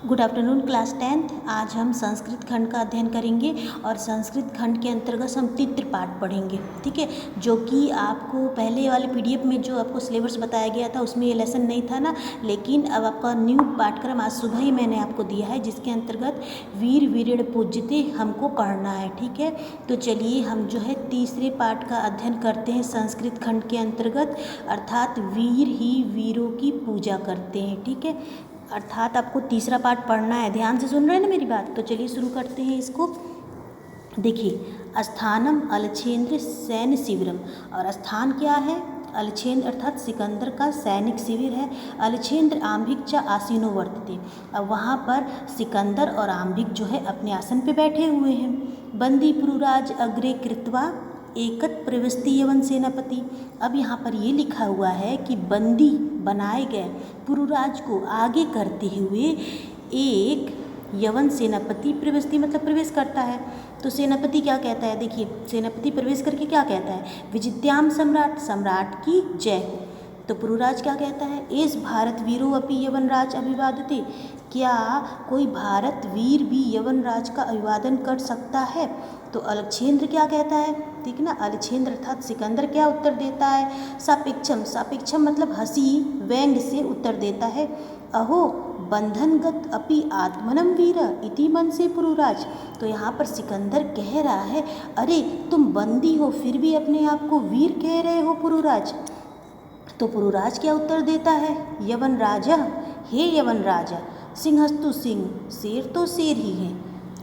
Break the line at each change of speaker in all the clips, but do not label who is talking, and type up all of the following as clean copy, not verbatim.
Good afternoon class 10th। आज हम संस्कृत खंड का अध्ययन करेंगे और संस्कृत खंड के अंतर्गत हम चित्र पाठ पढ़ेंगे, ठीक है। जो कि आपको पहले वाले पीडीएफ में जो आपको सिलेबस बताया गया था उसमें ये लेसन नहीं था ना, लेकिन अब आपका न्यू पाठ्यक्रम आज सुबह ही मैंने आपको दिया है, जिसके अंतर्गत वीर वीरेण पूज्यते हमको पढ़ना है, ठीक है। तो चलिए हम जो है तीसरे पाठ का अध्ययन करते हैं संस्कृत खंड के अंतर्गत, अर्थात वीर ही वीरों की पूजा करते हैं, ठीक है। अर्थात आपको तीसरा पाठ पढ़ना है, ध्यान से सुन रहे हैं ना मेरी बात। तो चलिए शुरू करते हैं इसको। देखिए, स्थानम अलछेंद्र सैन्य शिविरम, और स्थान क्या है? अलछेंद्र अर्थात सिकंदर का सैनिक शिविर है। अलछेंद्र आम्भिक च आसीनो वर्तते, अब वहाँ पर सिकंदर और आम्भिक जो है अपने आसन पे बैठे हुए हैं। बंदी पुरुराज अग्रे कृत्वा एकत प्रविष्टि यवन सेनापति, अब यहाँ पर ये लिखा हुआ है कि बंदी बनाए गए पुरुराज को आगे करते हुए एक यवन सेनापति प्रविष्टि मतलब प्रवेश करता है। तो सेनापति क्या कहता है? देखिए, सेनापति प्रवेश करके क्या कहता है? विजित्याम सम्राट, सम्राट की जय हो। तो पुरुराज क्या कहता है? एस भारत वीरो अपि यवन राज अभिवादते, क्या कोई भारत वीर भी यवन राज का अभिवादन कर सकता है? तो अलछेंद्र क्या कहता है? ठीक ना, अलछेंद्र अर्थात सिकंदर क्या उत्तर देता है? सापेक्षम, सापेक्षम मतलब हंसी व्यंग से उत्तर देता है। अहो बंधनगत अपि आत्मनम वीर इति मन से पुरुराज, तो यहाँ पर सिकंदर कह रहा है, अरे तुम बंदी हो फिर भी अपने आप को वीर कह रहे हो पुरुराज। तो पुरुराज क्या उत्तर देता है? यवन राजा, हे यवन राजा, सिंहस्तु सिंह, शेर तो शेर ही है।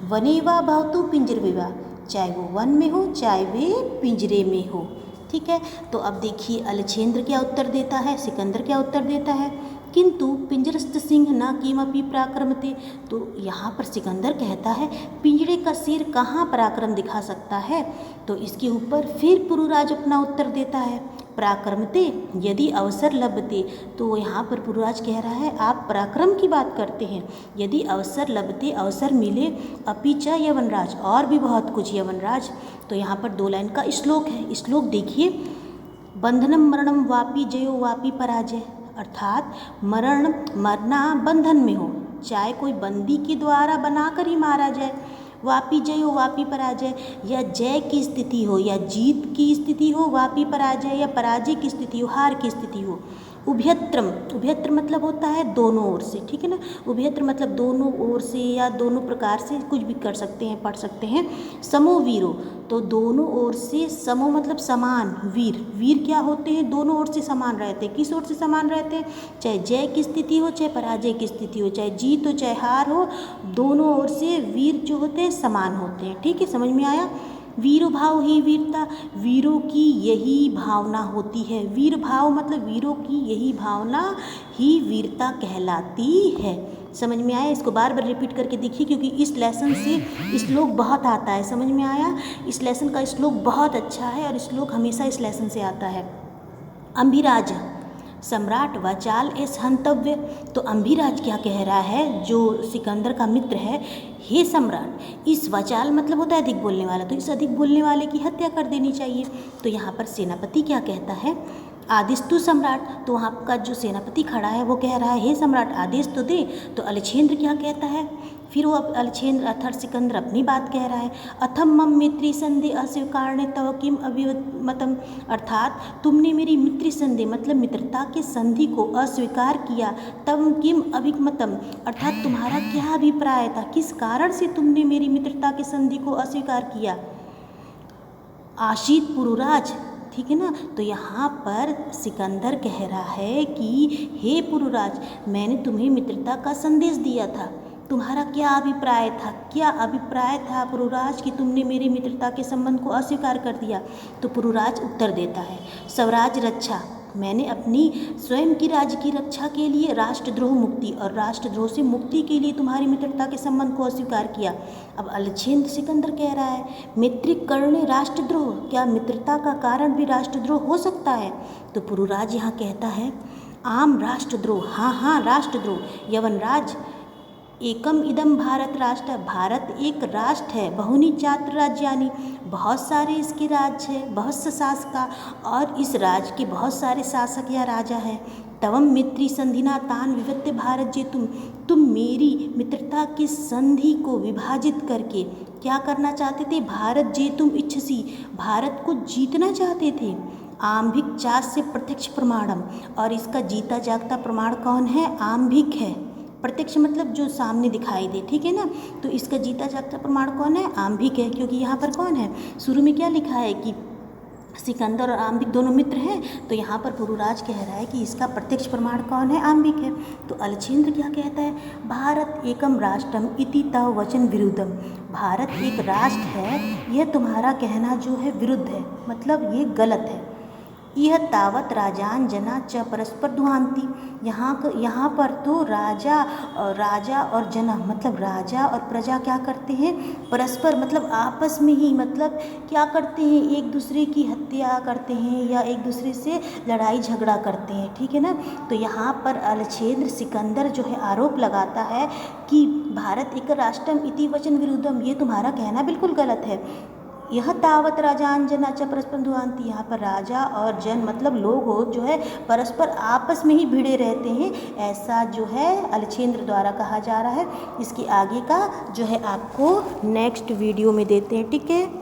वने वा भवतु पिंजरे वा, चाहे वो वन में हो चाहे वे पिंजरे में हो, ठीक है। तो अब देखिए अलछेंद्र क्या उत्तर देता है, सिकंदर क्या उत्तर देता है? किंतु पिंजरस्थ सिंह न किमपि पराक्रमते, तो यहाँ पर सिकंदर कहता है पिंजरे का शेर कहाँ पराक्रम दिखा सकता है? तो इसके ऊपर फिर पुरुराज अपना उत्तर देता है, पराक्रमते यदि अवसर लभते, तो यहाँ पर पुरुराज कह रहा है आप पराक्रम की बात करते हैं, यदि अवसर लभते अवसर मिले, अपिच यवनराज और भी बहुत कुछ यवनराज। तो यहाँ पर 2 लाइन का श्लोक है, श्लोक देखिए, बंधनम मरणम वापि जयो वापि पराजय, अर्थात मरण मरना बंधन में हो, चाहे कोई बंदी के द्वारा बनाकर ही मारा जाए, वापि जय हो वापि पराजय, या जय की स्थिति हो या जीत की स्थिति हो, वापि पराजय या पराजय की स्थिति हो, हार की स्थिति हो। उभयत्रम, उभयत्र मतलब होता है दोनों ओर से, ठीक है ना। उभयत्र मतलब दोनों ओर से या दोनों प्रकार से कुछ भी कर सकते हैं, पढ़ सकते हैं। समो वीरो, तो दोनों ओर से, समो मतलब समान, वीर, वीर क्या होते हैं? दोनों ओर से समान रहते हैं। किस ओर से समान रहते हैं? चाहे जय की स्थिति हो चाहे पराजय की स्थिति हो, चाहे जीत हो चाहे हार हो, दोनों ओर से वीर जो होते हैं समान होते हैं, ठीक है। समझ में आया? वीर भाव ही वीरता, वीरों की यही भावना होती है। वीर भाव मतलब वीरों की यही भावना ही वीरता कहलाती है। समझ में आया? इसको बार बार रिपीट करके देखिए, क्योंकि इस लेसन से श्लोक बहुत आता है। समझ में आया? इस लेसन का श्लोक बहुत अच्छा है और श्लोक हमेशा इस लेसन से आता है। अम्भिराज सम्राट वचाल एस हंतव्य, तो अम्भिराज क्या कह रहा है, जो सिकंदर का मित्र है, हे सम्राट, इस वचाल मतलब होता है अधिक बोलने वाला, तो इस अधिक बोलने वाले की हत्या कर देनी चाहिए। तो यहाँ पर सेनापति क्या कहता है? आदेश तू सम्राट, तो वहाँ का जो सेनापति खड़ा है वो कह रहा है हे सम्राट आदेश तो दे। तो अलछेंद्र क्या कहता है? फिर वो अलछेंद्र अर्थात सिकंदर अपनी बात कह रहा है, अथम मम मित्री संधि अस्वीकारणे तव किम अभिमतम, अर्थात तुमने मेरी मित्री संधि मतलब मित्रता के संधि को अस्वीकार किया, तब किम अभिमतम अर्थात तुम्हारा क्या अभिप्राय था, किस कारण से तुमने मेरी मित्रता के संधि को अस्वीकार किया? आशीत पुरुराज, ठीक है ना। तो यहाँ पर सिकंदर कह रहा है कि हे पुरुराज, मैंने तुम्हें मित्रता का संदेश दिया था, तुम्हारा क्या अभिप्राय था? क्या अभिप्राय था पुरुराज कि तुमने मेरी मित्रता के संबंध को अस्वीकार कर दिया? तो पुरुराज उत्तर देता है, स्वराज रक्षा, मैंने अपनी स्वयं की राज्य की रक्षा के लिए राष्ट्रद्रोह मुक्ति और राष्ट्रद्रोह से मुक्ति के लिए तुम्हारी मित्रता के संबंध को अस्वीकार किया। अब अलछेंद्र सिकंदर कह रहा है, मित्रिक करणे राष्ट्रद्रोह, क्या मित्रता का कारण भी राष्ट्रद्रोह हो सकता है? तो पुरुराज यहाँ कहता है, आम राष्ट्रद्रोह, हाँ हाँ राष्ट्रद्रोह, यवनराज एकम इदम भारत राष्ट्र, भारत एक राष्ट्र है, बहुनी चात्र राज्यानि, बहुत सारे इसके राज्य है, बहुत से शासका, और इस राज्य के बहुत सारे शासक या राजा हैं। तवम मित्री संधिना तान विभत्य भारत जेतुम, तुम मेरी मित्रता की संधि को विभाजित करके क्या करना चाहते थे? भारत जेतुम इच्छसी, भारत को जीतना चाहते थे। आम्भिक चास्य प्रत्यक्ष प्रमाणम, और इसका जीता जागता प्रमाण कौन है? आम्भिक है। प्रत्यक्ष मतलब जो सामने दिखाई दे, ठीक है ना। तो इसका जीता जागता प्रमाण कौन है? आम्भिक है, क्योंकि यहाँ पर कौन है, शुरू में क्या लिखा है कि सिकंदर और आम्भिक दोनों मित्र हैं, तो यहाँ पर पुरुराज कह रहा है कि इसका प्रत्यक्ष प्रमाण कौन है? आम्भिक है। तो अलछेंद्र क्या कहता है? भारत एकम राष्ट्रम इति तव वचन विरुद्धम, भारत एक राष्ट्र है, यह तुम्हारा कहना जो है विरुद्ध है, मतलब ये गलत है। यह तावत राजान जना च परस्पर दुहांति, यहाँ पर तो राजा और जना मतलब राजा और प्रजा क्या करते हैं? परस्पर मतलब आपस में ही, मतलब क्या करते हैं? एक दूसरे की हत्या करते हैं या एक दूसरे से लड़ाई झगड़ा करते हैं, ठीक है ना। तो यहाँ पर अलछेंद्र सिकंदर जो है आरोप लगाता है कि भारत एक राष्ट्रम इति वचन विरुद्धम, ये तुम्हारा कहना बिल्कुल गलत है। यह तावत राजान जना च परस्पर दुहांति, यहाँ पर राजा और जन मतलब लोग हो जो है परस्पर आपस में ही भिड़े रहते हैं, ऐसा जो है अलछेंद्र द्वारा कहा जा रहा है। इसके आगे का जो है आपको नेक्स्ट वीडियो में देते हैं, ठीक है।